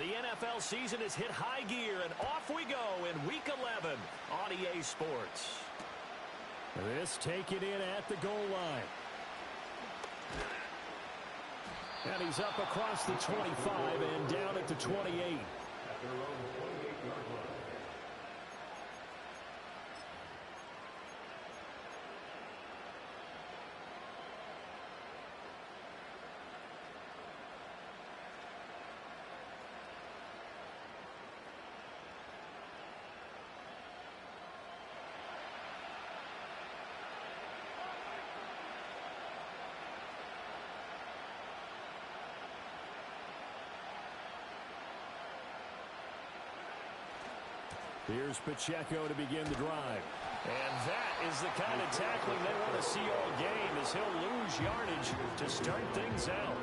The NFL season has hit high gear, and off we go in Week 11 on EA Sports. This taken in at the goal line. And he's up across the 25 and down at the 28. At their own 28-yard line. Here's Pacheco to begin the drive. And that is the kind of tackling they want to see all game, as he'll lose yardage to start things out.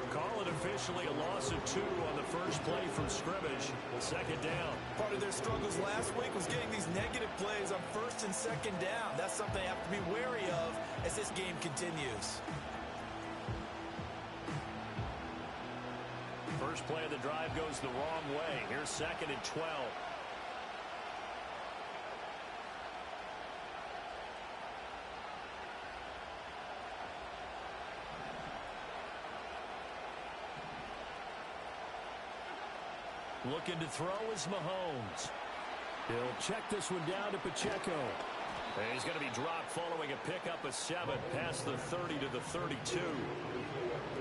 Call it officially a loss of 2 on the first play from scrimmage. Second down. Part of their struggles last week was getting these negative plays on first and second down. That's something they have to be wary of as this game continues. First play of the drive goes the wrong way. Here's second and 12. Looking to throw is Mahomes. He'll check this one down to Pacheco. And he's going to be dropped following a pickup of 7 past the 30 to the 32.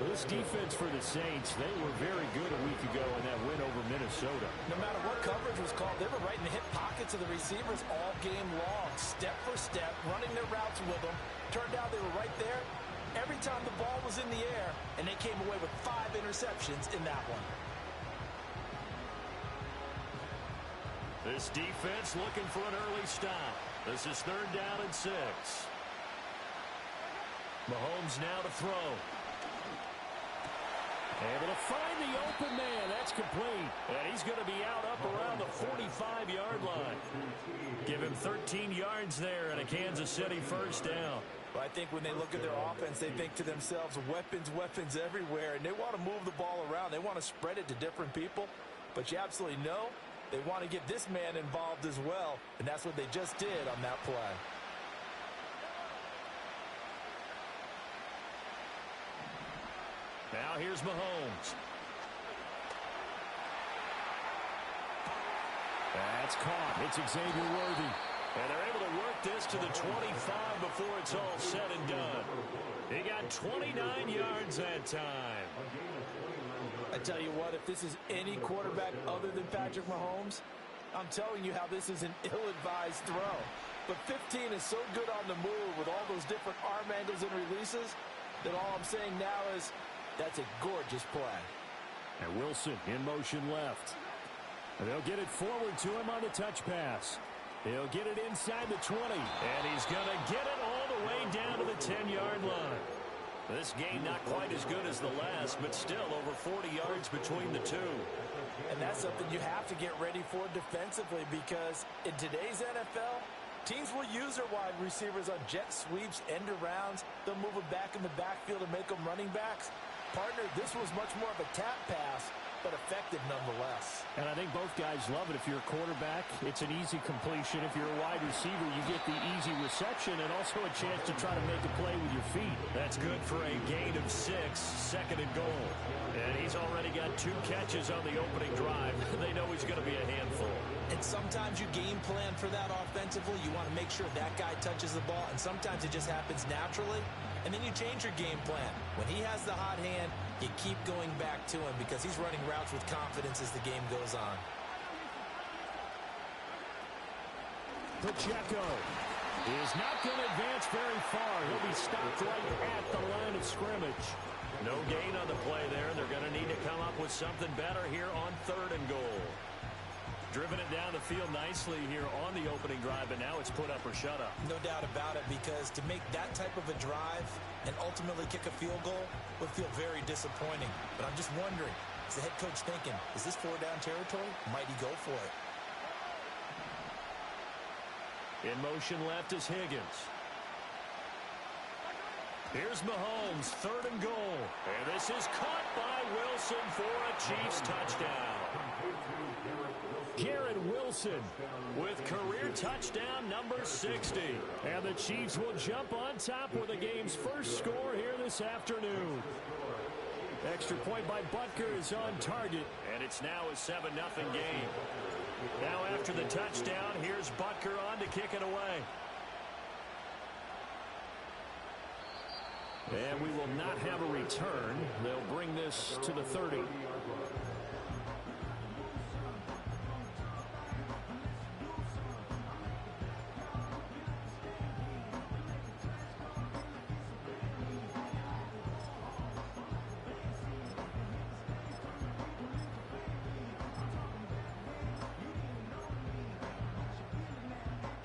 This defense for the Saints, they were very good a week ago in that win over Minnesota. No matter what coverage was called, they were right in the hip pockets of the receivers all game long, step for step, running their routes with them. Turned out they were right there every time the ball was in the air, and they came away with 5 interceptions in that one. This defense looking for an early stop. This is 3rd down and 6. Mahomes now to throw. Able to find the open man. That's complete. And he's going to be out up around the 45-yard line. Give him 13 yards there and a Kansas City first down. Well, I think when they look at their offense, they think to themselves, weapons, weapons everywhere. And they want to move the ball around. They want to spread it to different people. But you absolutely know they want to get this man involved as well, and that's what they just did on that play. Now here's Mahomes. That's caught. It's Xavier Worthy. And they're able to work this to the 25 before it's all said and done. He got 29 yards that time. I tell you what, if this is any quarterback other than Patrick Mahomes, I'm telling you how this is an ill-advised throw. But 15 is so good on the move with all those different arm angles and releases that all I'm saying now is that's a gorgeous play. And Wilson in motion left. And they'll get it forward to him on the touch pass. He'll get it inside the 20. And he's going to get it all the way down to the 10-yard line. This game not quite as good as the last, but still over 40 yards between the two. And that's something you have to get ready for defensively, because in today's NFL, teams will use their wide receivers on jet sweeps, end arounds. They'll move them back in the backfield and make them running backs. Partner, this was much more of a tap pass, but effective nonetheless. And I think both guys love it. If you're a quarterback, it's an easy completion. If you're a wide receiver, you get the easy reception and also a chance to try to make a play with your feet. That's good for a gain of 6, 2nd and goal. And he's already got 2 catches on the opening drive. They know he's going to be a handful. And sometimes you game plan for that offensively. You want to make sure that guy touches the ball, and sometimes it just happens naturally. And then you change your game plan. When he has the hot hand, you keep going back to him because he's running routes with confidence as the game goes on. Pacheco is not going to advance very far. He'll be stopped right at the line of scrimmage. No gain on the play there. They're going to need to come up with something better here on 3rd and goal. Driven it down the field nicely here on the opening drive, and now it's put up or shut up. No doubt about it, because to make that type of a drive and ultimately kick a field goal would feel very disappointing. But I'm just wondering, is the head coach thinking, is this 4-down territory? Might he go for it? In motion left is Higgins. Here's Mahomes, 3rd and goal. And this is caught by Wilson for a Chiefs touchdown. Garrett Wilson With career touchdown number 60. and the Chiefs will jump on top with the game's first score here this afternoon. Extra point by Butker is on target. And it's now a 7-0 game. Now after the touchdown, here's Butker on to kick it away. And we will not have a return. They'll bring this to the 30.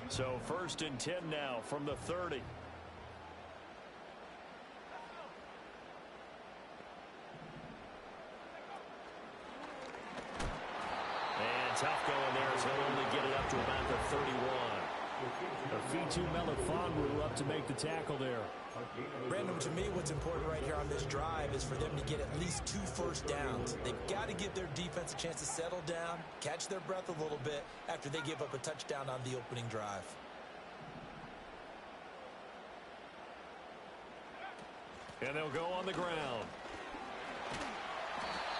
So 1st and 10 now from the 30. And tough going there as he'll only get it up to about the 31. Afitu Melifonwu up to make the tackle there. Brandon, to me, what's important right here on this drive is for them to get at least 2 first downs. They've got to give their defense a chance to settle down, catch their breath a little bit after they give up a touchdown on the opening drive. And they'll go on the ground.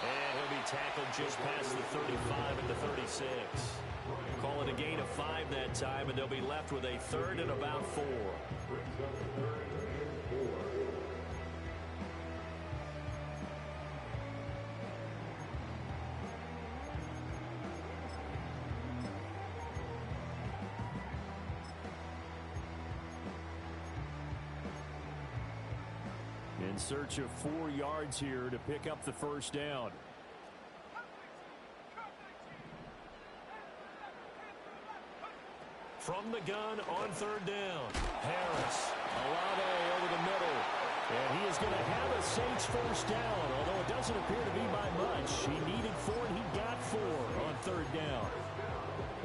And he'll be tackled just past the 35 at the 36. Call it a gain of 5 that time, and they'll be left with a 3rd and about 4. In search of 4 yards here to pick up the first down. From the gun on 3rd down. Harris. Olave over the middle. And he is going to have a Saints first down, although it doesn't appear to be by much. He needed 4, and he got 4 on 3rd down.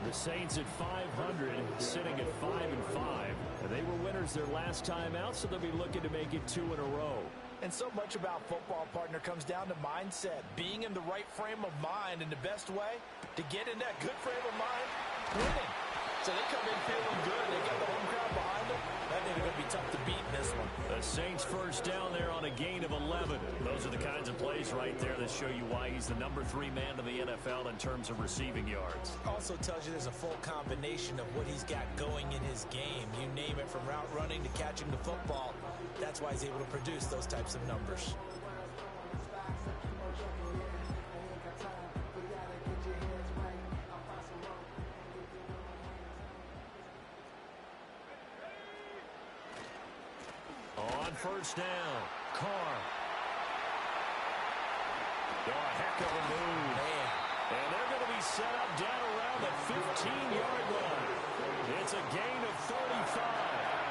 The Saints at 500, sitting at 5-5. And they were winners their last time out, so they'll be looking to make it 2 in a row. And so much about football, partner, comes down to mindset. Being in the right frame of mind, and the best way to get in that good frame of mind, winning. So they come in feeling good. They got the home crowd behind them. I think they're going to be tough to beat in this one. The Saints first down there on a gain of 11. Those are the kinds of plays right there that show you why he's the number 3 man in the NFL in terms of receiving yards. Also tells you there's a full combination of what he's got going in his game. You name it, from route running to catching the football. That's why he's able to produce those types of numbers. On first down, Carr. Oh, a heck of a move. Man. And they're going to be set up down around the 15-yard line. It's a gain of 35.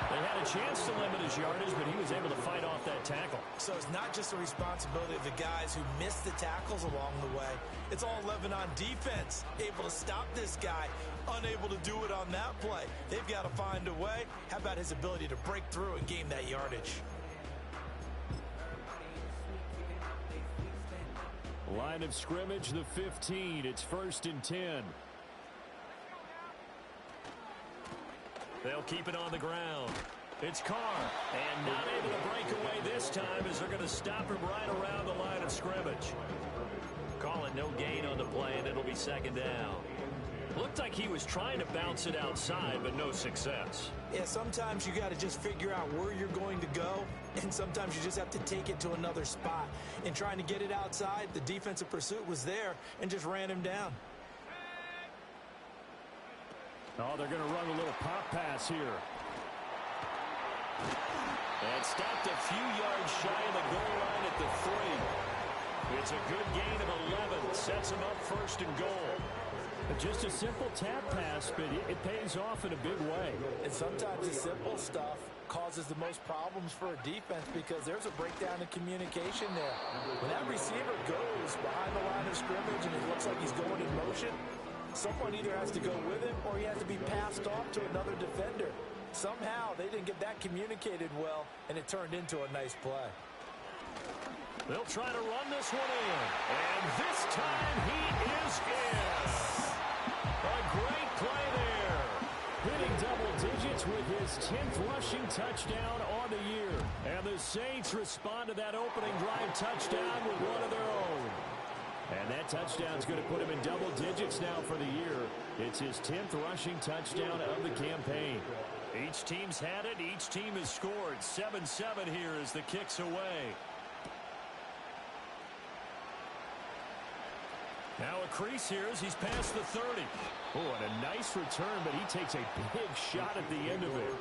They had a chance to limit his yardage, but he was able to fight off that tackle. So it's not just the responsibility of the guys who missed the tackles along the way. It's all 11 on defense, able to stop this guy, unable to do it on that play. They've got to find a way. How about his ability to break through and gain that yardage? Line of scrimmage, the 15. It's 1st and 10. They'll keep it on the ground. It's Carr. And not able to break away this time as they're going to stop him right around the line of scrimmage. Call it no gain on the play, and it'll be 2nd down. Looked like he was trying to bounce it outside, but no success. Yeah, sometimes you got to just figure out where you're going to go, and sometimes you just have to take it to another spot. In trying to get it outside, the defensive pursuit was there and just ran him down. Oh, they're going to run a little pop pass here. And stopped a few yards shy of the goal line at the 3. It's a good gain of 11. Sets him up 1st and goal. Just a simple tap pass, but it pays off in a big way. And sometimes the simple stuff causes the most problems for a defense because there's a breakdown in communication there. When that receiver goes behind the line of scrimmage and it looks like he's going in motion, someone either has to go with him or he has to be passed off to another defender. Somehow they didn't get that communicated well, and it turned into a nice play. They'll try to run this one in. And this time he is in. A great play there. Hitting double digits with his 10th rushing touchdown on the year. And the Saints respond to that opening drive touchdown with one of their own. And that touchdown's going to put him in double digits now for the year. It's his 10th rushing touchdown of the campaign. Each team's had it. Each team has scored. 7-7 here as the kick's away. Now a crease here as he's past the 30. Oh, and a nice return, but he takes a big shot at the end of it.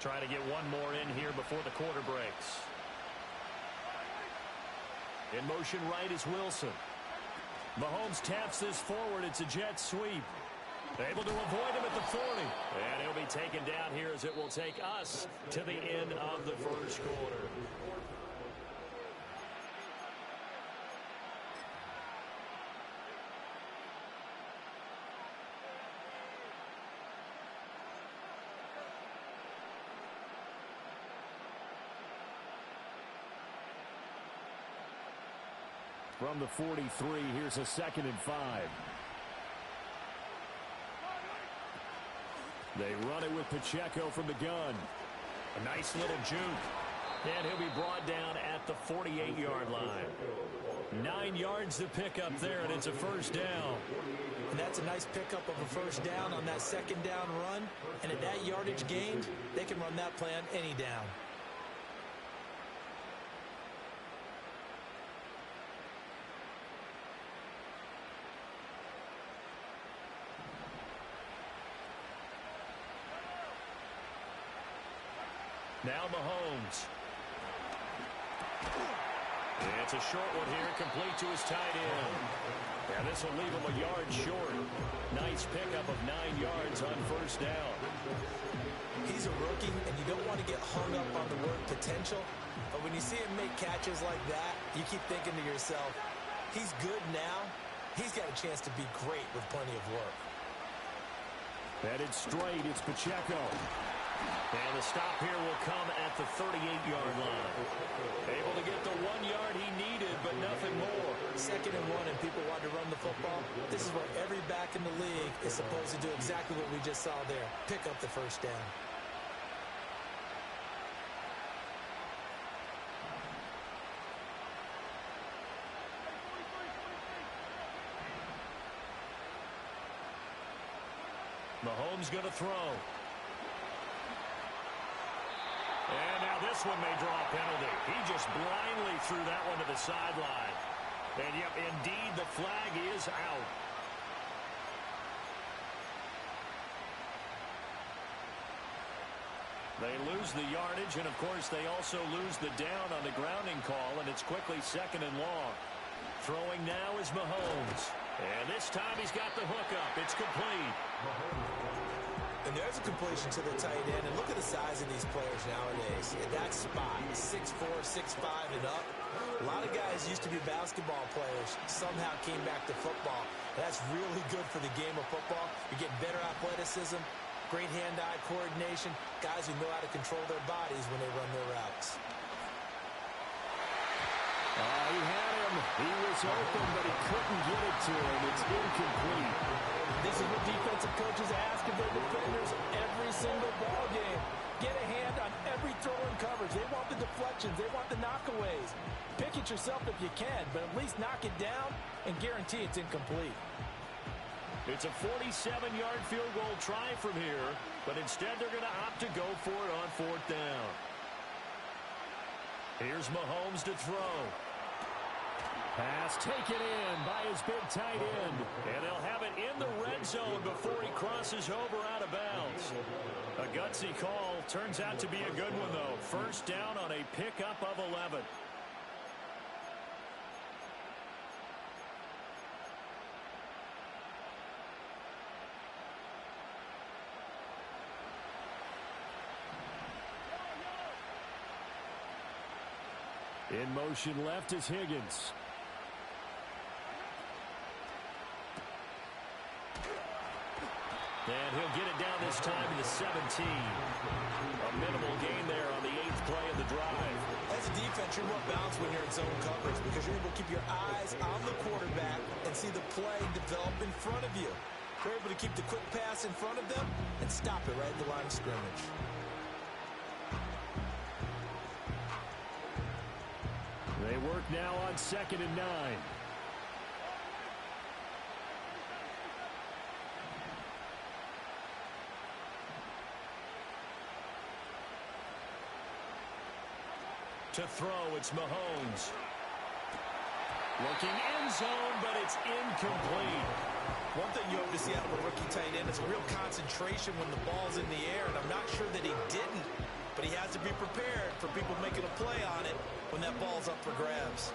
Try to get one more in here before the quarter breaks. In motion right is Wilson. Mahomes taps this forward. It's a jet sweep. Able to avoid him at the 40. And he'll be taken down here as it will take us to the end of the first quarter. From the 43, here's a 2nd and 5. They run it with Pacheco from the gun. A nice little juke. And he'll be brought down at the 48-yard line. 9 yards to pick up there, and it's a first down. And that's a nice pickup of a first down on that 2nd down run. And at that yardage gained, they can run that play on any down. Now Mahomes. It's a short one here, complete to his tight end. And this will leave him a yard short. Nice pickup of 9 yards on first down. He's a rookie, and you don't want to get hung up on the word potential. But when you see him make catches like that, you keep thinking to yourself, he's good now. He's got a chance to be great with plenty of work. Headed straight, it's Pacheco. And the stop here will come at the 38-yard line. Able to get the 1 yard he needed, but nothing more. 2nd and 1, and people want to run the football. This is where every back in the league is supposed to do exactly what we just saw there. Pick up the first down. Mahomes going to throw. And now this one may draw a penalty. He just blindly threw that one to the sideline. And yep, indeed, the flag is out. They lose the yardage, and of course they also lose the down on the grounding call, and it's quickly 2nd and long. Throwing now is Mahomes. And this time he's got the hook up. It's complete. And there's a completion to the tight end. And look at the size of these players nowadays. At that spot, 6'4", 6'5", and up. A lot of guys used to be basketball players. Somehow came back to football. That's really good for the game of football. You're getting better athleticism, great hand-eye coordination, guys who know how to control their bodies when they run their routes. He had him. He was open, but he couldn't get it to him. It's incomplete. This is what defensive coaches ask of their defenders every single ball game. Get a hand on every throw and coverage. They want the deflections. They want the knockaways. Pick it yourself if you can, but at least knock it down and guarantee it's incomplete. It's a 47-yard field goal try from here, but instead they're going to opt to go for it on 4th down. Here's Mahomes to throw. Pass taken in by his big tight end. And they'll have it in the red zone before he crosses over out of bounds. A gutsy call. Turns out to be a good one, though. First down on a pickup of 11. In motion left is Higgins. And he'll get it down this time to the 17. A minimal gain there on the 8th play of the drive. As a defense, you're more balanced when you're in zone coverage because you're able to keep your eyes on the quarterback and see the play develop in front of you. You're able to keep the quick pass in front of them and stop it right at the line of scrimmage. They work now on 2nd and 9. To throw, it's Mahomes. Looking end zone, but it's incomplete. One thing you hope to see out of a rookie tight end is a real concentration when the ball's in the air, and I'm not sure that he didn't, but he has to be prepared for people making a play on it when that ball's up for grabs.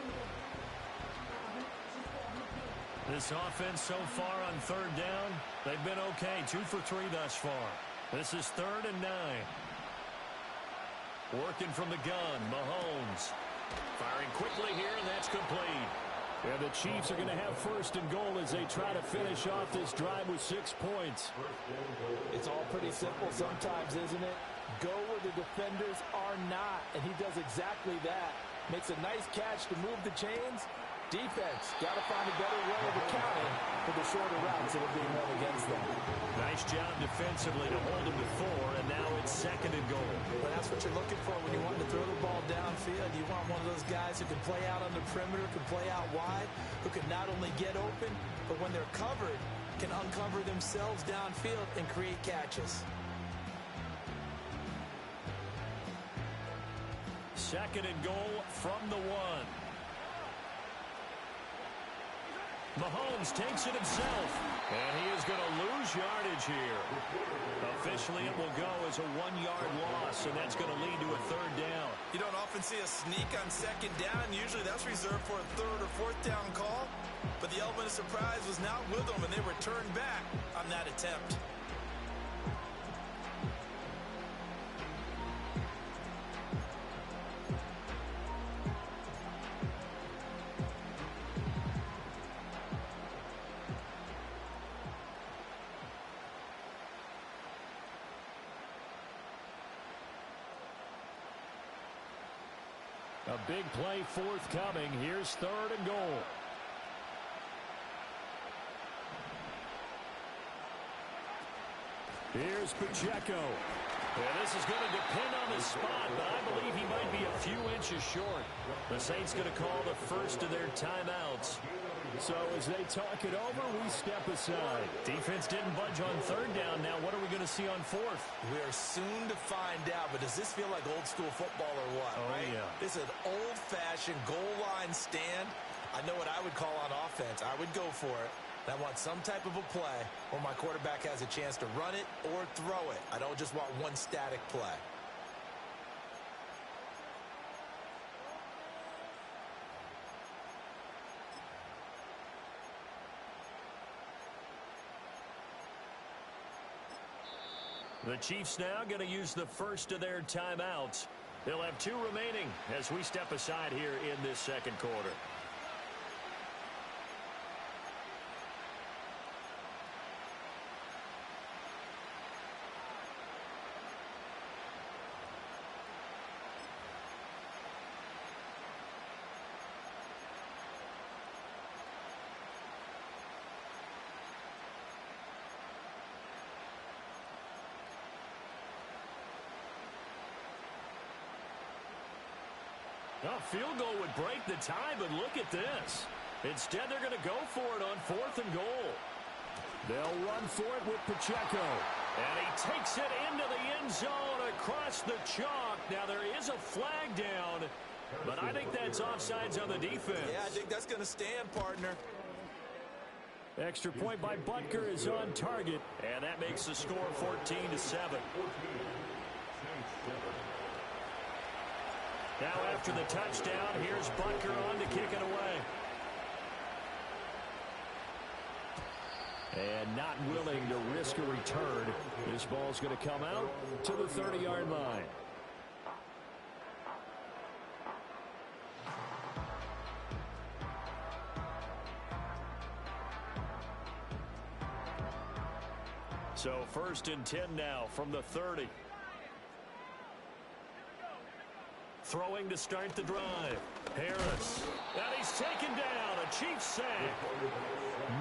This offense so far on 3rd down, they've been okay. 2 for 3 thus far. This is 3rd and 9. Working from the gun, Mahomes. Firing quickly here, and that's complete. And the Chiefs are going to have 1st and goal as they try to finish off this drive with 6 points. It's all pretty simple sometimes, isn't it? Go where the defenders are not, and he does exactly that. Makes a nice catch to move the chains. Defense, got to find a better way of accounting for the shorter routes that are being run against them. Nice job defensively to hold him to 4, and now it's 2nd and goal. Well, that's what you're looking for when you want to throw the ball downfield. You want one of those guys who can play out on the perimeter, can play out wide, who can not only get open, but when they're covered, can uncover themselves downfield and create catches. 2nd and goal from the 1. Mahomes takes it himself, and he is going to lose yardage here. Officially, it will go as a 1-yard loss, and that's going to lead to a 3rd down. You don't often see a sneak on 2nd down. Usually that's reserved for a 3rd or 4th down call, but the element of surprise was not with them, and they returned back on that attempt. A big play forthcoming. Here's 3rd and goal. Here's Pacheco. And this is going to depend on the spot, but I believe he might be a few inches short. The Saints going to call the first of their timeouts. So as they talk it over, we step aside. Defense didn't budge on 3rd down. Now what are we going to see on 4th? We are soon to find out, but does this feel like old school football or what? Oh, right? yeah. This is an old-fashioned goal line stand. I know what I would call on offense. I would go for it. I want some type of a play where my quarterback has a chance to run it or throw it. I don't just want one static play. The Chiefs now going to use the first of their timeouts. They'll have 2 remaining as we step aside here in this 2nd quarter. A field goal would break the tie, but look at this. Instead, they're going to go for it on 4th and goal. They'll run for it with Pacheco. And he takes it into the end zone across the chalk. Now, there is a flag down, but I think that's offsides on the defense. Yeah, I think that's going to stand, partner. Extra point by Butker is on target. And that makes the score 14-7. Now after the touchdown, here's Butker on to kick it away. And not willing to risk a return. This ball's going to come out to the 30-yard line. So 1st and 10 now from the 30. Throwing to start the drive. Harris. And he's taken down. A Chiefs sack.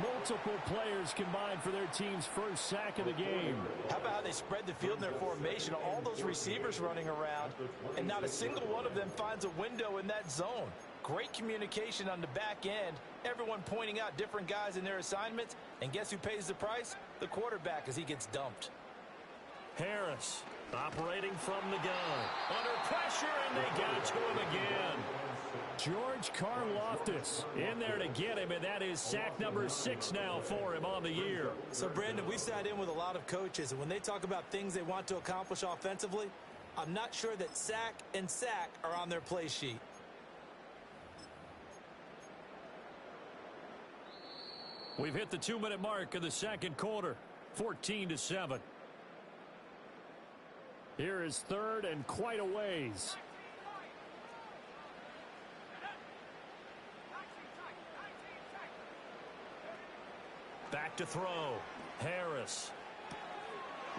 Multiple players combined for their team's first sack of the game. How about how they spread the field in their formation? All those receivers running around, and not a single one of them finds a window in that zone. Great communication on the back end. Everyone pointing out different guys in their assignments. And guess who pays the price? The quarterback, as he gets dumped. Harris operating from the gun. Under pressure, and they got to him again. George Karlaftis in there to get him, and that is sack number 6 now for him on the year. So, Brandon, we've sat in with a lot of coaches, and when they talk about things they want to accomplish offensively, I'm not sure that sack and sack are on their play sheet. We've hit the 2-minute mark of the second quarter, 14-7. Here is 3rd and quite a ways. Back to throw. Harris.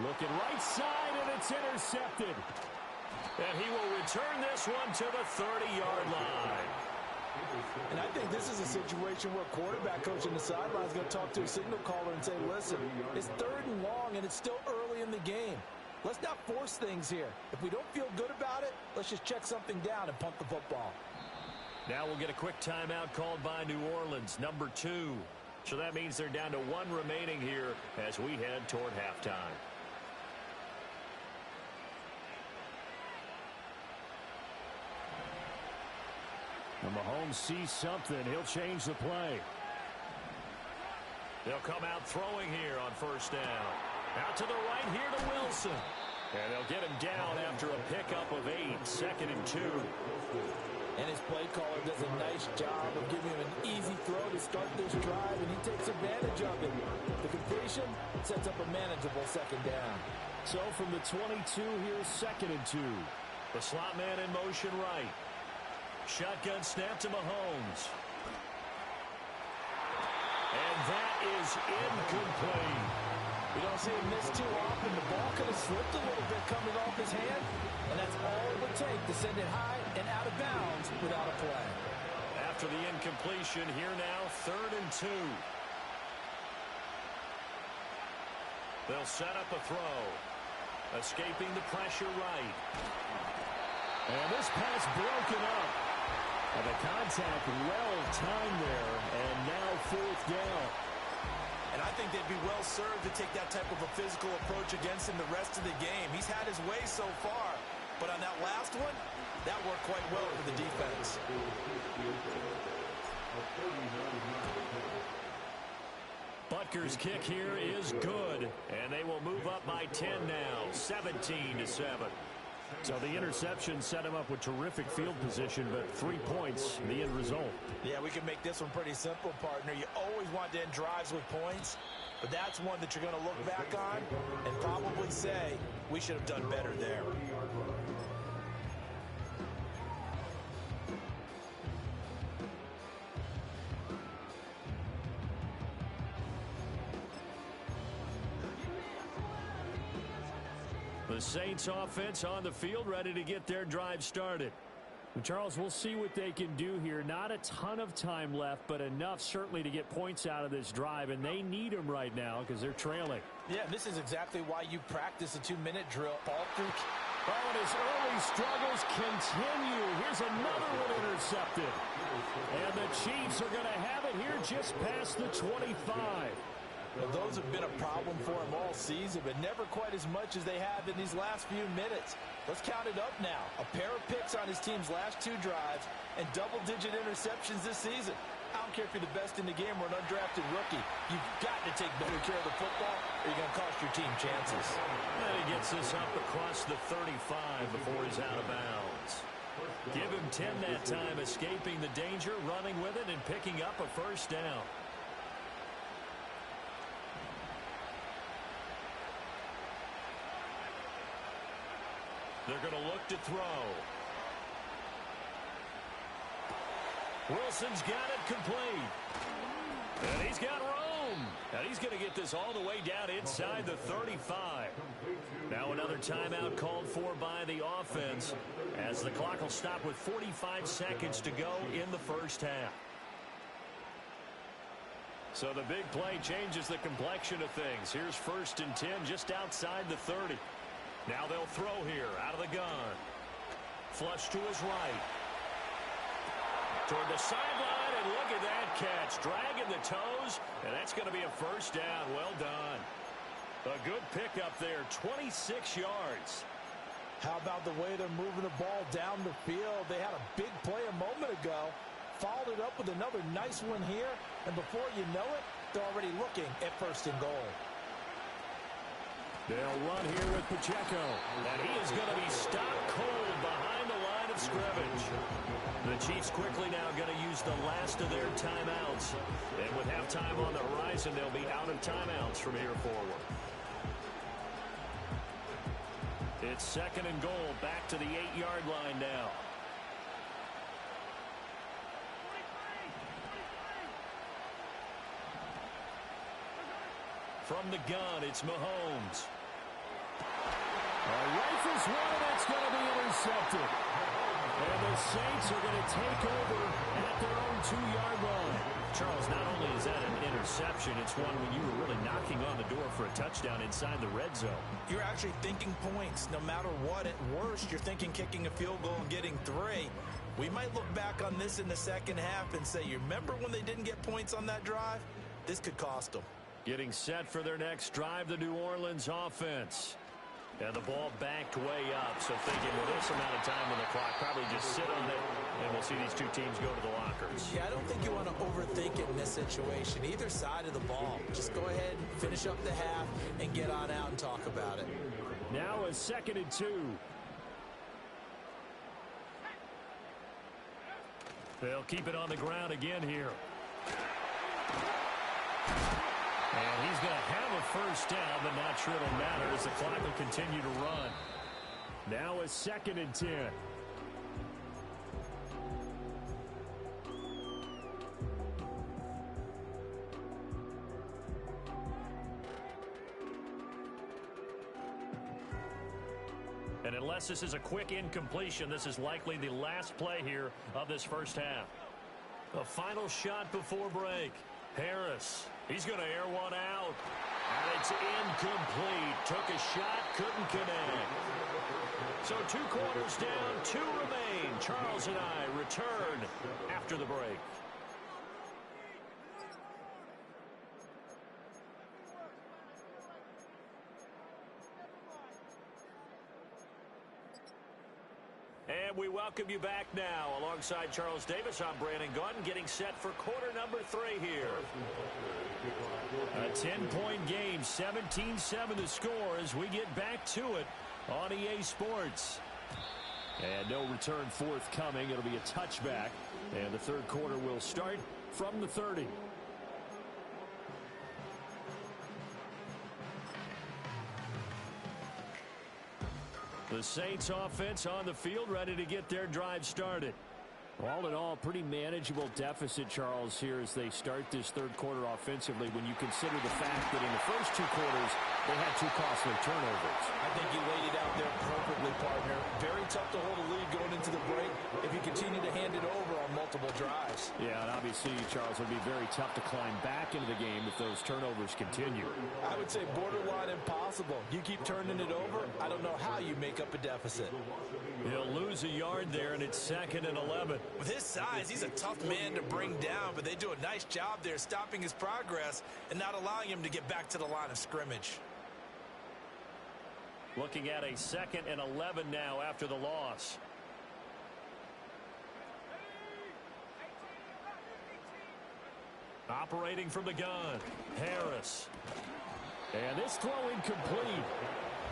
Looking right side, and it's intercepted. And he will return this one to the 30-yard line. And I think this is a situation where quarterback coach on the sideline is going to talk to a signal caller and say, listen, it's 3rd and long, and it's still early in the game. Let's not force things here. If we don't feel good about it, let's just check something down and punt the football. Now we'll get a quick timeout called by New Orleans, number 2. So that means they're down to 1 remaining here as we head toward halftime. When Mahomes sees something, he'll change the play. They'll come out throwing here on 1st down. Out to the right here to Wilson. And they'll get him down after a pickup of 8, 2nd and 2. And his play caller does a nice job of giving him an easy throw to start this drive, and he takes advantage of it. The completion sets up a manageable 2nd down. So from the 22, here's 2nd and 2. The slot man in motion right. Shotgun snap to Mahomes. And that is incomplete. We don't see him miss too often. The ball could have slipped a little bit coming off his hand, and that's all it would take to send it high and out of bounds without a play. After the incompletion, here now, 3rd and 2. They'll set up a throw. Escaping the pressure right. And this pass broken up. And the contact well timed there, and now 4th down. And I think they'd be well served to take that type of a physical approach against him the rest of the game. He's had his way so far, but on that last one, that worked quite well for the defense. Butker's kick here is good, and they will move up by 10 now, 17-7. So the interception set him up with terrific field position, but 3 points, the end result. Yeah, we can make this one pretty simple, partner. You always want to end drives with points, but that's one that you're going to look back on and probably say, we should have done better there. The Saints offense on the field, ready to get their drive started. Charles, we'll see what they can do here. Not a ton of time left, but enough certainly to get points out of this drive, and they need them right now because they're trailing. Yeah, this is exactly why you practice a 2-minute drill. Ball through. Oh, and his early struggles continue. Here's another one intercepted. And the Chiefs are going to have it here just past the 25. Well, those have been a problem for him all season, but never quite as much as they have in these last few minutes. Let's count it up now. A pair of picks on his team's last 2 drives and double-digit interceptions this season. I don't care if you're the best in the game or an undrafted rookie. You've got to take better care of the football or you're going to cost your team chances. And he gets this up across the 35 before he's out of bounds. Give him 10 that time, escaping the danger, running with it, and picking up a 1st down. They're going to look to throw. Wilson's got it complete. And he's got room. And he's going to get this all the way down inside the 35. Now another timeout called for by the offense as the clock will stop with 45 seconds to go in the first half. So the big play changes the complexion of things. Here's 1st and 10 just outside the 30. Now they'll throw here out of the gun. Flush to his right. Toward the sideline, and look at that catch. Dragging the toes, and that's going to be a first down. Well done. A good pickup there, 26 yards. How about the way they're moving the ball down the field? They had a big play a moment ago. Followed it up with another nice one here, and before you know it, they're already looking at 1st and goal. They'll run here with Pacheco, and he is going to be stopped cold behind the line of scrimmage. The Chiefs quickly now going to use the last of their timeouts, and with halftime on the horizon, they'll be out of timeouts from here forward. It's 2nd and goal, back to the 8-yard line now. From the gun, it's Mahomes. Rifles one, and it's going to be intercepted. And the Saints are going to take over at their own 2-yard line. Charles, not only is that an interception, it's one when you were really knocking on the door for a touchdown inside the red zone. You're actually thinking points. No matter what, at worst, you're thinking kicking a field goal and getting 3. We might look back on this in the second half and say, you remember when they didn't get points on that drive? This could cost them. Getting set for their next drive, the New Orleans offense. And the ball backed way up, so thinking, well, this amount of time on the clock, probably just sit on it, and we'll see these two teams go to the lockers. Yeah, I don't think you want to overthink it in this situation. Either side of the ball. Just go ahead, finish up the half, and get on out and talk about it. Now a 2nd and 2. They'll keep it on the ground again here. And he's going to have a first down, but not sure it'll matter as the clock will continue to run. Now a 2nd and 10. And unless this is a quick incompletion, this is likely the last play here of this first half. A final shot before break. Harris. He's going to air one out. And it's incomplete. Took a shot, couldn't connect. So 2 quarters down, 2 remain. Charles and I return after the break. And we welcome you back now. Alongside Charles Davis, I'm Brandon Gaudin, getting set for quarter number 3 here. A 10-point game, 17-7 the score as we get back to it on EA Sports. And no return forthcoming. It'll be a touchback. And the third quarter will start from the 30. The Saints offense on the field, ready to get their drive started. All in all, pretty manageable deficit, Charles, here as they start this third quarter offensively when you consider the fact that in the first 2 quarters, they had 2 costly turnovers. I think you laid it out there perfectly, partner. Very tough to hold a lead going into the break if you continue to hand it over on multiple drives. Yeah, and obviously, Charles, it would be very tough to climb back into the game if those turnovers continue. I would say borderline impossible. You keep turning it over, I don't know how you make up a deficit. He'll lose a yard there, and it's 2nd and 11. With his size, he's a tough man to bring down, but they do a nice job there stopping his progress and not allowing him to get back to the line of scrimmage. Looking at a 2nd and 11 now after the loss. Operating from the gun, Harris. And this throw incomplete.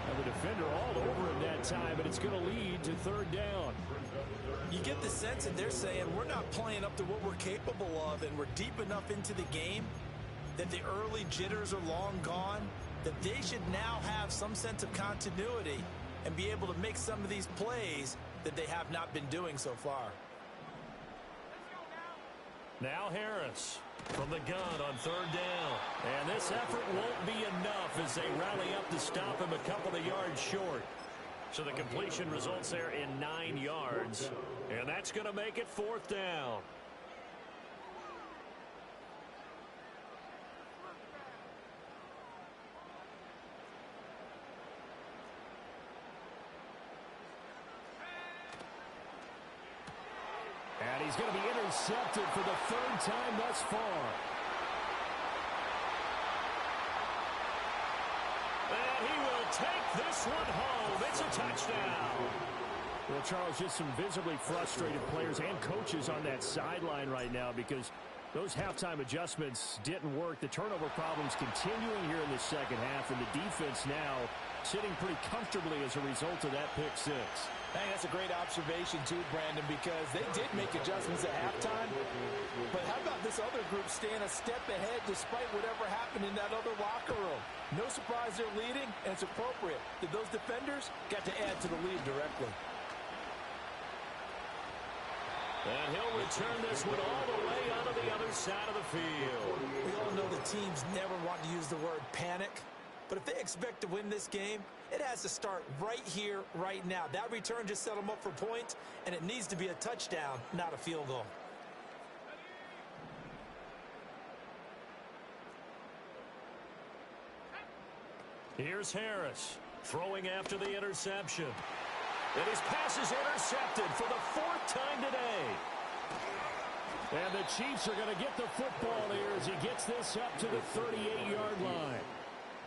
And the defender all over him that time, but it's going to lead to 3rd down. You get the sense that they're saying we're not playing up to what we're capable of, and we're deep enough into the game that the early jitters are long gone, that they should now have some sense of continuity and be able to make some of these plays that they have not been doing so far. Now Harris from the gun on third down. And this effort won't be enough as they rally up to stop him a couple of yards short. So the completion results there in 9 yards. And that's going to make it fourth down. And he's going to be intercepted for the third time thus far. And he will take this one home. It's a touchdown. Well, Charles, just some visibly frustrated players and coaches on that sideline right now because those halftime adjustments didn't work. The turnover problems continuing here in the second half, and the defense now sitting pretty comfortably as a result of that pick six. Hey, that's a great observation, too, Brandon, because they did make adjustments at halftime. But how about this other group staying a step ahead despite whatever happened in that other locker room? No surprise they're leading, and it's appropriate that those defenders got to add to the lead directly. And he'll return this one all the way onto the other side of the field. We all know the teams never want to use the word panic. But if they expect to win this game, it has to start right here, right now. That return just set them up for points, and it needs to be a touchdown, not a field goal. Here's Harris throwing after the interception. And his pass is intercepted for the fourth time today. And the Chiefs are going to get the football here as he gets this up to the 38-yard line.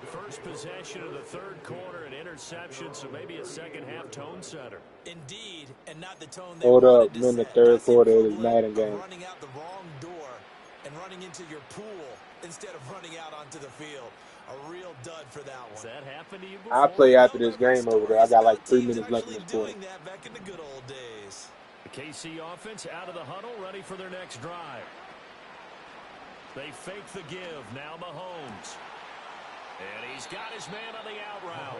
First possession of the third quarter, an interception, so maybe a second-half tone setter. Indeed, and not the tone they Hold wanted up, to I'm in the set. third That's the quarter of this equivalent Madden game. running out the wrong door and running into your pool instead of running out onto the field. A real dud for that one. Has that happened to you before? I'll play after this game over there. I got like 3 minutes left in this quarter. Doing that back in the good old days. The KC offense out of the huddle, ready for their next drive. They fake the give. Now Mahomes. And he's got his man on the out route.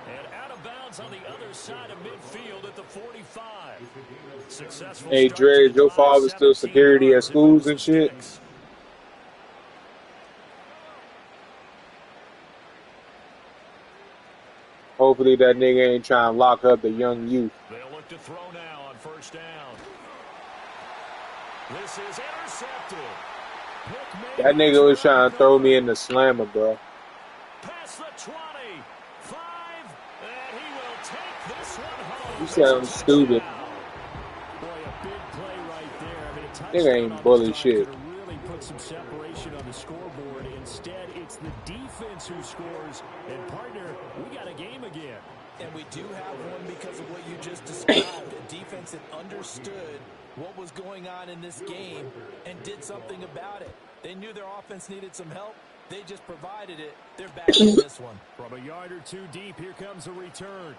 And out of bounds on the other side of midfield at the 45. Successful. Hey, Dre, is your father still security at schools and shit? Hopefully that nigga ain't trying to lock up the young youth. They'll look to throw now on first down. This is intercepted. That nigga was trying to throw me in the slammer, bro. Past the 20. 5. And he will take this one home. You sound stupid. Boy, a big play right there. I mean, a touchdown Nigga ain't bully shit. could have really put some separation on the scoreboard. Instead, it's the defense who scores. And, partner, we got a game again. And we do have one because of what you just described. A defense that understood what was going on in this game and did something about it. They knew their offense needed some help. They just provided it. They're back in this one. From a yard or two deep, here comes a return.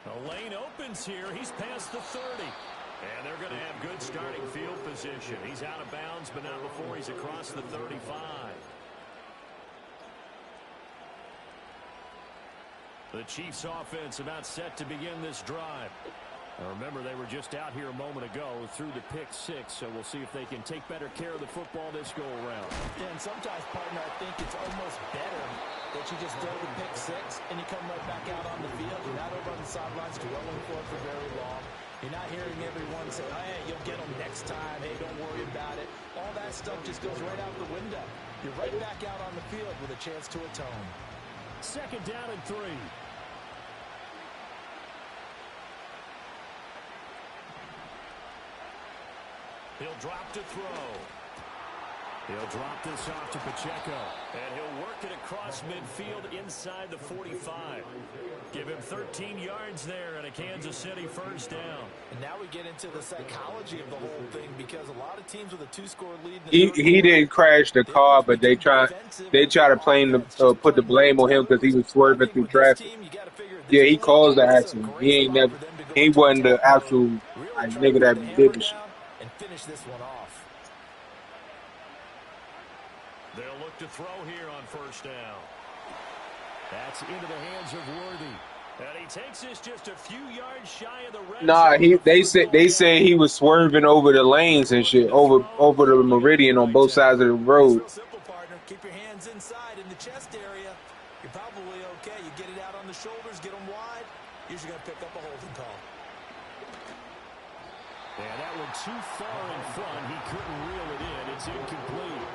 The lane opens here. He's past the 30. And they're going to have good starting field position. He's out of bounds, but not before he's across the 35. The Chiefs offense about set to begin this drive. Now remember, they were just out here a moment ago through the pick six, so we'll see if they can take better care of the football this go-around. Yeah, and sometimes, partner, I think it's almost better that you just throw the pick six and you come right back out on the field. You're not over on the sidelines dwelling for it for very long. You're not hearing everyone say, oh, hey, you'll get them next time. Hey, don't worry about it. All that stuff just goes right out the window. You're right back out on the field with a chance to atone. Second down and 3. He'll drop to throw. He'll drop this off to Pacheco. And he'll work it across midfield inside the 45. Give him 13 yards there and a Kansas City first down. And now we get into the psychology of the whole thing because a lot of teams with a 2-score lead. He didn't crash the car, but they try to put the blame on him because he was swerving through traffic. Yeah, he caused the accident. He wasn't the actual nigga that did the shit. And finish this one off. They'll look to throw here on first down. That's into the hands of Worthy. And he takes this just a few yards shy of the red Nah, zone. they said he was swerving over the lanes and shit, over the meridian on both sides of the It's road. real simple, partner. Keep your hands inside in the chest area. You're probably okay. You get it out on the shoulders, get them wide. Usually going to pick up a holding call. And that one too far in front. He couldn't reel it in. It's incomplete.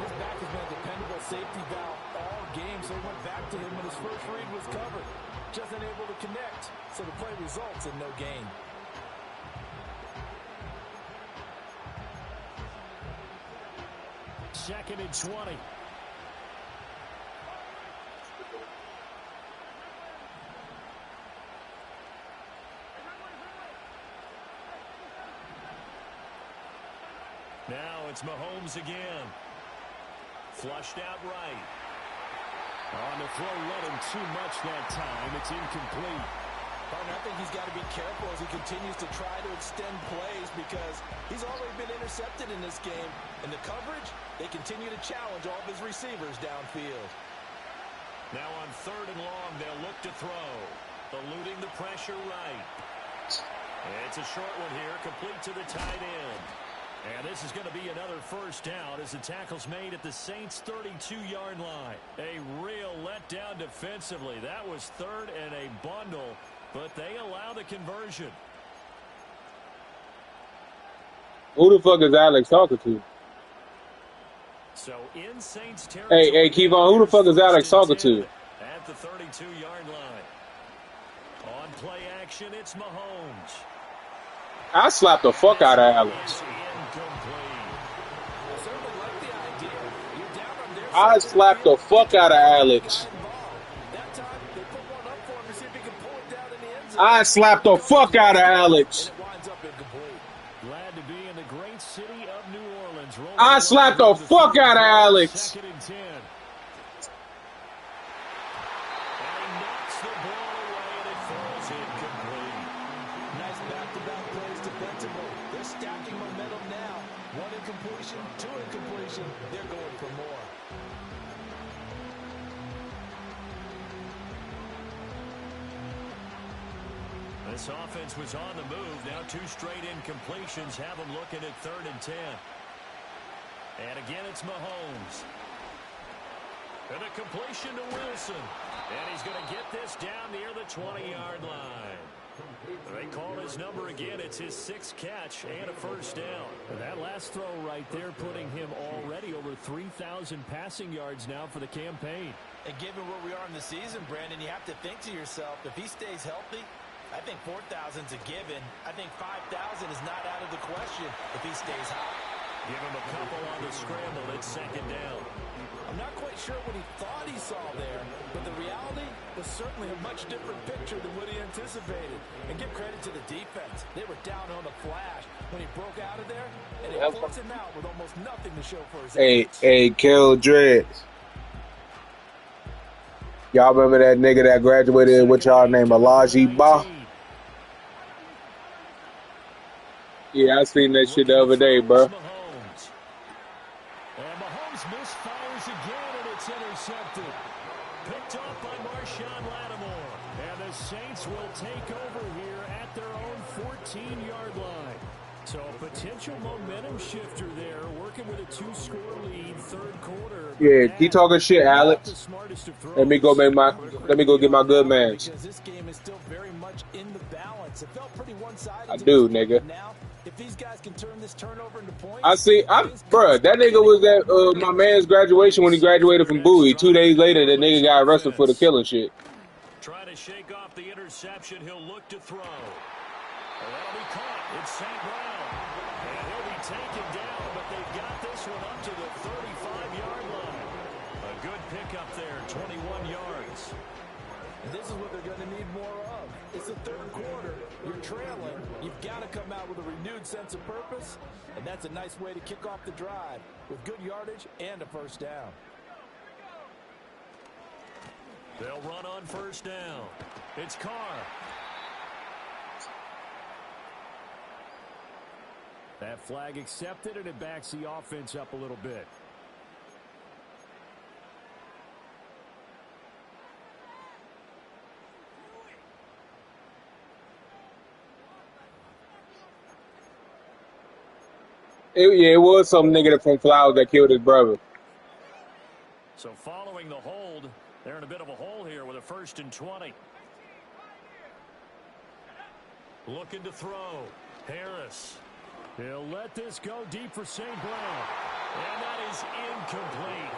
His back has been a dependable safety valve all game, so he went back to him when his first read was covered. Just unable to connect, so the play results in no gain. Second and 20. Now it's Mahomes again. Flushed out right. On the throw, running too much that time. It's incomplete. Partner, I think he's got to be careful as he continues to try to extend plays because he's already been intercepted in this game. And the coverage, they continue to challenge all of his receivers downfield. Now on third and long, they'll look to throw. Eluding the pressure right. It's a short one here, complete to the tight end. And this is going to be another first down as the tackle's made at the Saints' 32-yard line. A real letdown defensively. That was third and a bundle, but they allow the conversion. Who the fuck is Alex talking to? So in Saints territory, Hey, Kevon, who the fuck is Alex talking to? At the 32-yard line. On play action, it's Mahomes. I slapped the fuck out of Alex. I slapped the fuck out of Alex. I slapped the fuck out of Alex. Glad to be in the great city of New Orleans. I slapped the fuck out of Alex. Second and 10. And he knocks the ball away and it falls incomplete. Nice back-to-back plays defensively. They're stacking momentum now. One incompletion, two incompletion. They're going for more. This offense was on the move. Now two straight incompletions have them looking at third and 10. And again, it's Mahomes. And a completion to Wilson. And he's going to get this down near the 20-yard line. They call his number again. It's his sixth catch and a first down. And that last throw right there putting him already over 3,000 passing yards now for the campaign. And given where we are in the season, Brandon, you have to think to yourself, if he stays healthy, I think 4,000 is a given. I think 5,000 is not out of the question if he stays hot. Give him a couple on the scramble. It's second down. I'm not quite sure what he thought he saw there, but the reality was certainly a much different picture than what he anticipated. And give credit to the defense. They were down on the flash when he broke out of there, and they forced him out with almost nothing to show for his efforts. Hey, Kill Dreads. Y'all remember that nigga that graduated with y'all name Elijah Ba? Yeah, I seen that shit the other day, bro. And Mahomes misfires again, and it's intercepted. Picked off by Marshawn Lattimore. And the Saints will take over here at their own 14-yard line. So a potential momentum shifter there, working with a two-score lead, third quarter. Yeah, keep talking shit, Alex. Let me go get my good man's. Because this game is still very much in the balance. It felt pretty one-sided. I do, nigga. Now, if these guys can turn this turnover into points, Bruh, that nigga was at my man's graduation when he graduated from Bowie. 2 days later, that nigga got arrested for the killing shit. Trying to shake off the interception, he'll look to throw. That'll be caught. It's St. Brown. And he'll be taken down, but they've got this one up to the 35-yard line. A good pickup there, 21 yards. and this is what they're going to need more of. It's the third quarter. You're trailing. You've got to come out with a renewed sense of purpose, and that's a nice way to kick off the drive with good yardage and a first down. They'll run on first down. It's Carr. That flag accepted, and it backs the offense up a little bit. Yeah, it was some nigga from Flowers that killed his brother. So following the hold, they're in a bit of a hole here with a 1st and 20. Looking to throw. Harris. He'll let this go deep for St. Brown. And that is incomplete.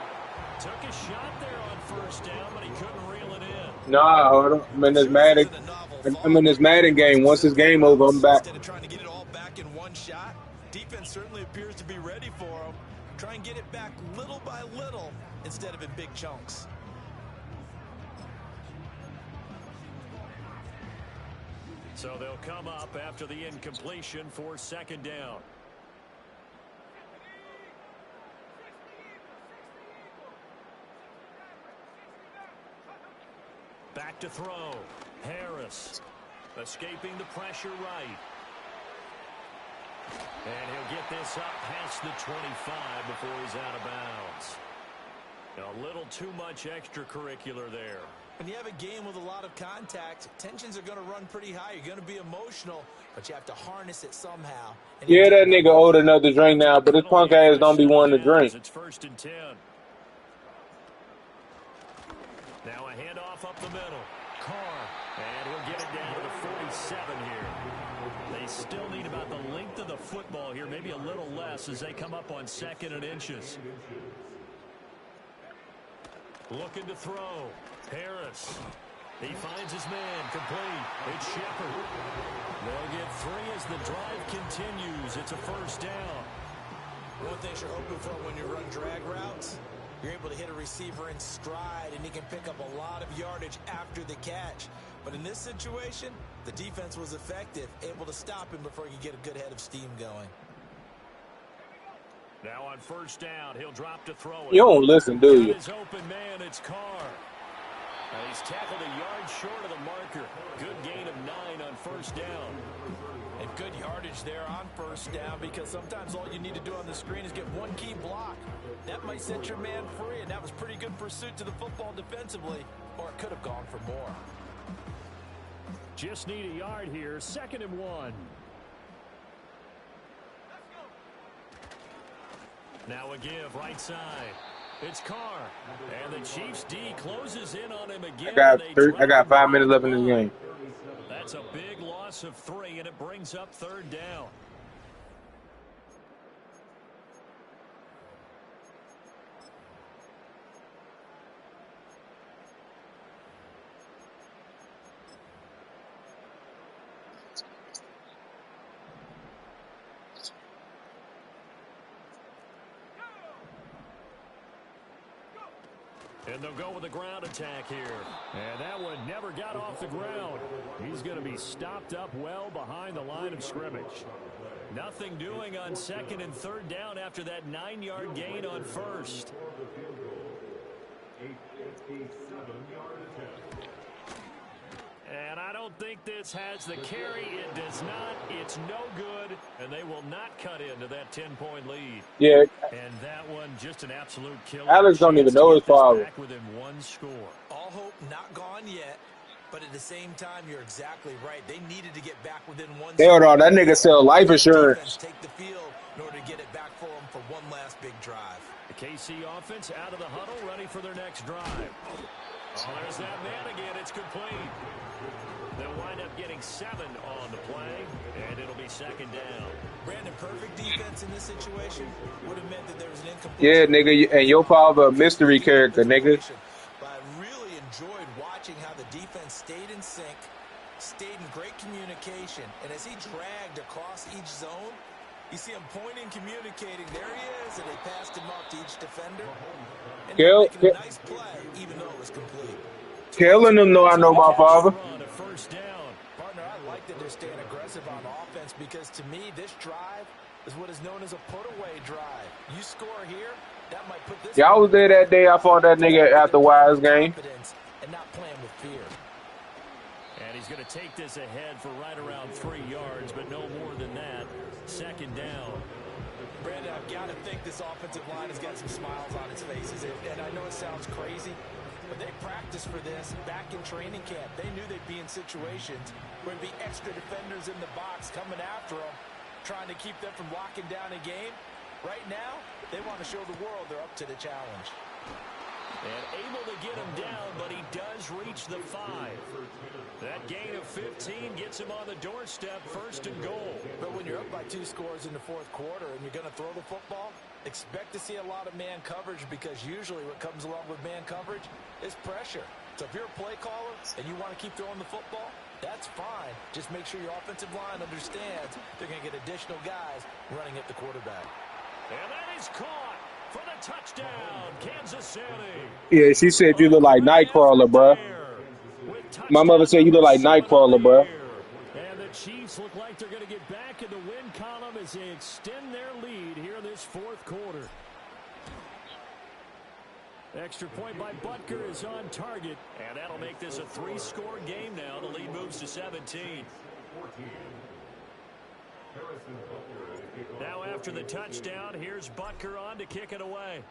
Took a shot there on 1st down, but he couldn't reel it in. Nah, hold on. I'm in this Madden game. Once this game over, I'm back. Instead of trying to get it all back in one shot, defense certainly appears to be ready for him. Try and get it back little by little instead of in big chunks. So they'll come up after the incompletion for 2nd down. Back to throw. Harris escaping the pressure right. And he'll get this up past the 25 before he's out of bounds. A little too much extracurricular there. When you have a game with a lot of contact, tensions are going to run pretty high. You're going to be emotional, but you have to harness it somehow. And Yeah, that nigga owed another drink now, but his punk ass don't be wanting to drink. It's 1st and 10. Now a handoff up the middle. Carr, and he'll get it down to the 47 here. They still need about the length of the football here, maybe a little less as they come up on 2nd and inches. Looking to throw. Harris. He finds his man. Complete. It's Shepard. They'll get 3 as the drive continues. It's a 1st down. One thing you're hoping for when you run drag routes, you're able to hit a receiver in stride, and he can pick up a lot of yardage after the catch. But in this situation, the defense was effective, able to stop him before he could get a good head of steam going. Now on 1st down, he'll drop to throw it. You don't listen, do you? His open man, it's Carr. And he's tackled a yard short of the marker. Good gain of 9 on 1st down. And good yardage there on 1st down, because sometimes all you need to do on the screen is get one key block. That might set your man free, and that was pretty good pursuit to the football defensively, or it could have gone for more. Just need a yard here. 2nd and 1. Now a give right side. It's Carr. And the Chiefs D closes in on him again. I got 5 minutes left in this game. That's a big loss of 3, and it brings up 3rd down. And they'll go with a ground attack here. And that one never got off the ground. He's going to be stopped up well behind the line of scrimmage. Nothing doing on 2nd and 3rd down after that 9-yard gain on 1st. And I don't think this has the carry. It does not. It's no good. And they will not cut into that 10-point lead. Yeah. And that one just an absolute killer. Alex don't even know his father. Within 1 score. All hope not gone yet. But at the same time, you're exactly right. They needed to get back within 1 Hell no, that nigga sell life insurance. Take the field in order to get it back for them for one last big drive. The KC offense out of the huddle, ready for their next drive. Oh, there's that man again. It's complete. They'll wind up getting 7 on the play, and it'll be 2nd down. Brandon, perfect defense in this situation would have meant that there was an incomplete. Yeah, nigga, and your father a mystery character, nigga. But I really enjoyed watching how the defense stayed in sync, stayed in great communication, and as he dragged across each zone, you see him pointing, communicating. There he is, and they passed him off to each defender. And making a nice play, even though it was complete. Telling them, no, I know my father. Partner, I like that they're staying aggressive on offense, because to me, this drive is what is known as a put-away drive. You score here, that might put this. Yeah, I was there that day. I fought that nigga at the Wise game. And not playing with fear. And he's going to take this ahead for right around 3 yards, but no more than that. 2nd down. Brandon, I've got to think this offensive line has got some smiles on its faces. And I know it sounds crazy, but they practiced for this back in training camp. They knew they'd be in situations where there'd be extra defenders in the box coming after them. trying to keep them from locking down a game. Right now, they want to show the world they're up to the challenge. And able to get him down, but he does reach the 5. That gain of 15 gets him on the doorstep, 1st and goal. But when you're up by 2 scores in the 4th quarter and you're going to throw the football, expect to see a lot of man coverage, because usually what comes along with man coverage is pressure. So if you're a play caller and you want to keep throwing the football, that's fine. Just make sure your offensive line understands they're going to get additional guys running at the quarterback. And that is caught for the touchdown, Kansas City. Yeah, she said you look like Nightcrawler, bro. My mother said you look like Nightcrawler, bro. And the Chiefs look like they're going to get back in the win column as they extend their lead here in this 4th quarter. Extra point by Butker is on target, and that'll make this a 3-score game now. The lead moves to 17. Now after the touchdown, here's Butker on to kick it away.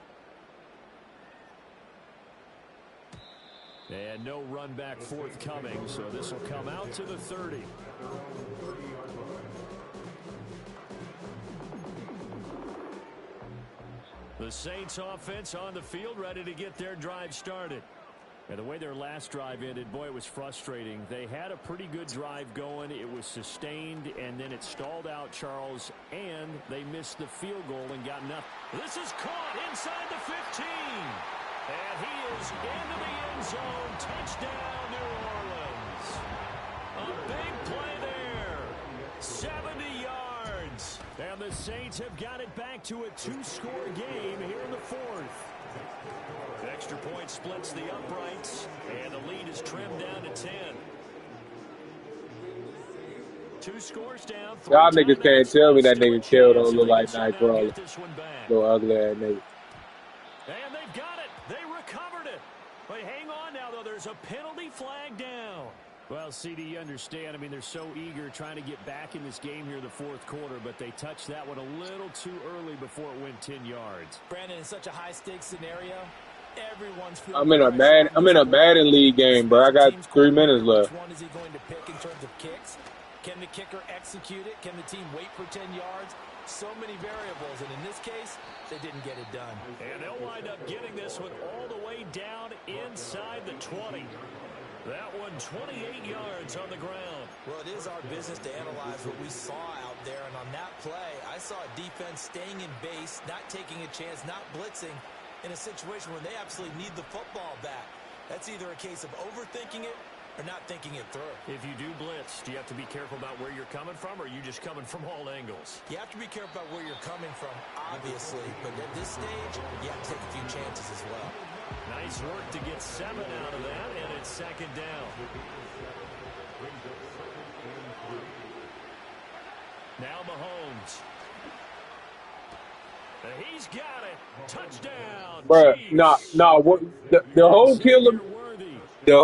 And no run back forthcoming, so this will come out to the 30. The Saints offense on the field, ready to get their drive started. And the way their last drive ended, boy, it was frustrating. They had a pretty good drive going. It was sustained, and then it stalled out, Charles, and they missed the field goal and got nothing. This is caught inside the 15. And he is into the end zone. Touchdown, New Orleans. A big play there. 70 yards. And the Saints have got it back to a 2-score game here in the 4th. Extra point splits the uprights, and the lead is trimmed down to 10. 2 scores down. Y'all niggas can't tell me that nigga killed don't look like Nightcrawler. Little ugly ass nigga. And they've got it. They recovered it. But hang on now, though. There's a penalty flag down. Well, CD, you understand. I mean, they're so eager trying to get back in this game here in the 4th quarter, but they touched that one a little too early before it went 10 yards. Brandon, in such a high-stakes scenario, everyone's I'm in a Madden League game, bro. I got 3 minutes left. Which one is he going to pick in terms of kicks? Can the kicker execute it? Can the team wait for 10 yards? So many variables, and in this case, they didn't get it done. And they'll wind up getting this one all the way down inside the 20. That one 28 yards on the ground. Well, it is our business to analyze what we saw out there, and on that play, I saw a defense staying in base, not taking a chance, not blitzing, in a situation where they absolutely need the football back. That's either a case of overthinking it or not thinking it through. If you do blitz, do you have to be careful about where you're coming from, or are you just coming from all angles? You have to be careful about where you're coming from, obviously, but at this stage, you have to take a few chances as well. Nice work to get 7 out of that, and it's 2nd down. Now Mahomes. He's got it. Touchdown. Bruh, nah, what the whole killer, the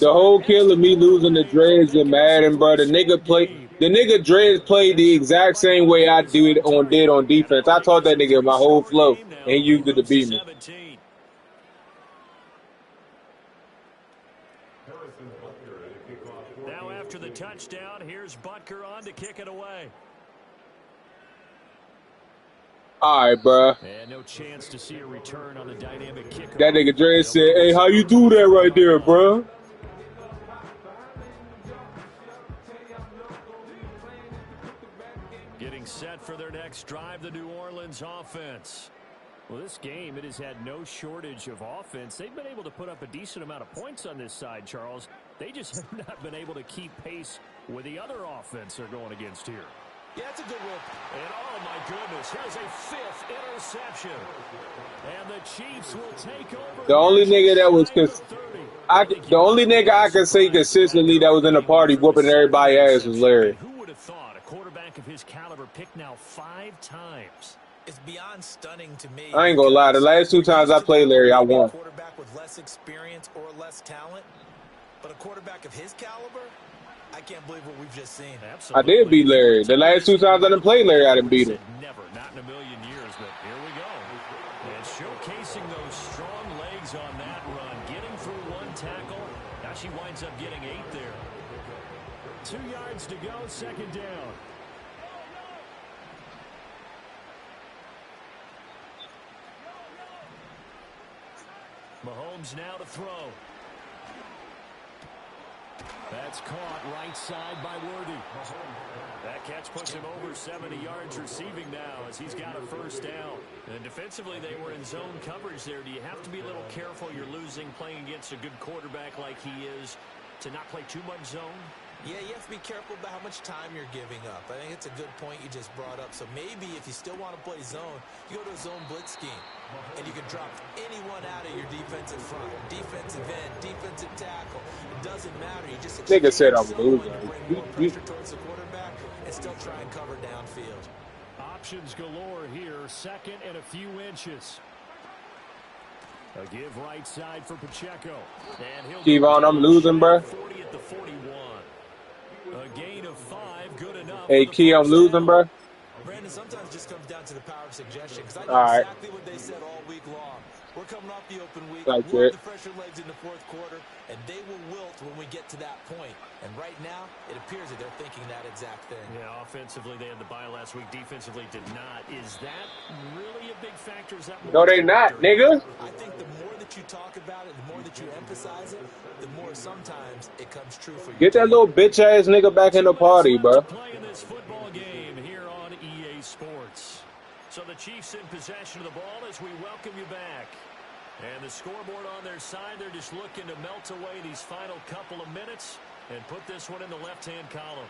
whole killer me losing the dreads in Madden, bro. The nigga dreads played the exact same way I did on defense. I taught that nigga my whole flow, and he used it to beat me. Now after the touchdown, here's Butker on to kick it away. All right, bro. And no chance to see a return on the dynamic kicker. That nigga Dre said, "Hey, how you do that right there, bro?" Getting set for their next drive, the New Orleans offense. Well, this game, it has had no shortage of offense. They've been able to put up a decent amount of points on this side, Charles. They just have not been able to keep pace with the other offense they're going against here. Yeah, that's a good one. And oh my goodness, here's a 5th interception. And the Chiefs will take over. The only nigga that was the only nigga I can say consistently that was in the party whooping everybody's ass was Larry. Who would have thought a quarterback of his caliber picked now 5 times? It's beyond stunning to me. I ain't gonna lie, the last 2 times I played Larry, I won. A quarterback with less experience or less talent, but a quarterback of his caliber, I can't believe what we've just seen. Absolutely. I did beat Larry. The last 2 times I didn't play Larry, I didn't beat him. Never, not in a million years, but here we go. And showcasing those strong legs on that run, getting through 1 tackle. Now she winds up getting 8 there. 2 yards to go, second down. Mahomes now to throw. That's caught right side by Worthy. That catch puts him over 70 yards receiving now as he's got a first down. And defensively, they were in zone coverage there. Do you have to be a little careful? You're losing playing against a good quarterback like he is to not play too much zone? Yeah, you have to be careful about how much time you're giving up. I think it's a good point you just brought up. So maybe if you still want to play zone, you go to a zone blitz scheme. And you can drop anyone out of your defensive front. Defensive end, defensive tackle. It doesn't matter. You just Nigga said I'm losing. Bring more pressure towards the quarterback and still try and cover downfield. Options galore here. Second and a few inches. A give right side for Pacheco. And he'll Kevon, I'm losing, bro. 40 at the 41. A gain of 5, good enough. Hey, Key, I'm losing, bro. Brandon, sometimes it just comes down to the power of suggestion. Because I know All right. exactly what they said all week long. We're coming off the open week. Like We'll it. have the fresher legs in the fourth quarter, and they will wilt when we get to that point. And right now, it appears that they're thinking that exact thing. Yeah, offensively, they had the bye last week. Defensively, did not. Is that really a big factor? Is that No, they not, nigga. I think the more that you talk about it, the more that you emphasize it, the more sometimes it comes true for you. Get that little bitch ass nigga back in the party, bro. Playing this football game here on EA Sports. So the Chiefs in possession of the ball as we welcome you back. And the scoreboard on their side, they're just looking to melt away these final couple of minutes and put this one in the left-hand column.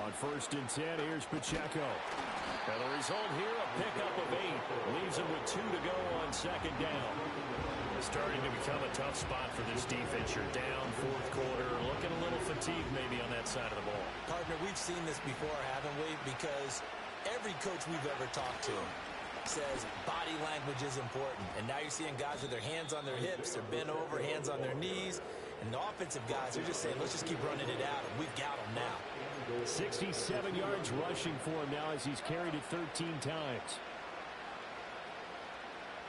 On 1st and 10, here's Pacheco. And the result here, a pickup of 8. Leaves them with 2 to go on second down. It's starting to become a tough spot for this defense. You're down fourth quarter, looking a little fatigued maybe on that side of the ball. Partner, we've seen this before, haven't we? Because every coach we've ever talked to says body language is important. And now you're seeing guys with their hands on their hips, they're bent over, hands on their knees. And the offensive guys are just saying, let's just keep running it out, and we've got them now. 67 yards rushing for him now as he's carried it 13 times.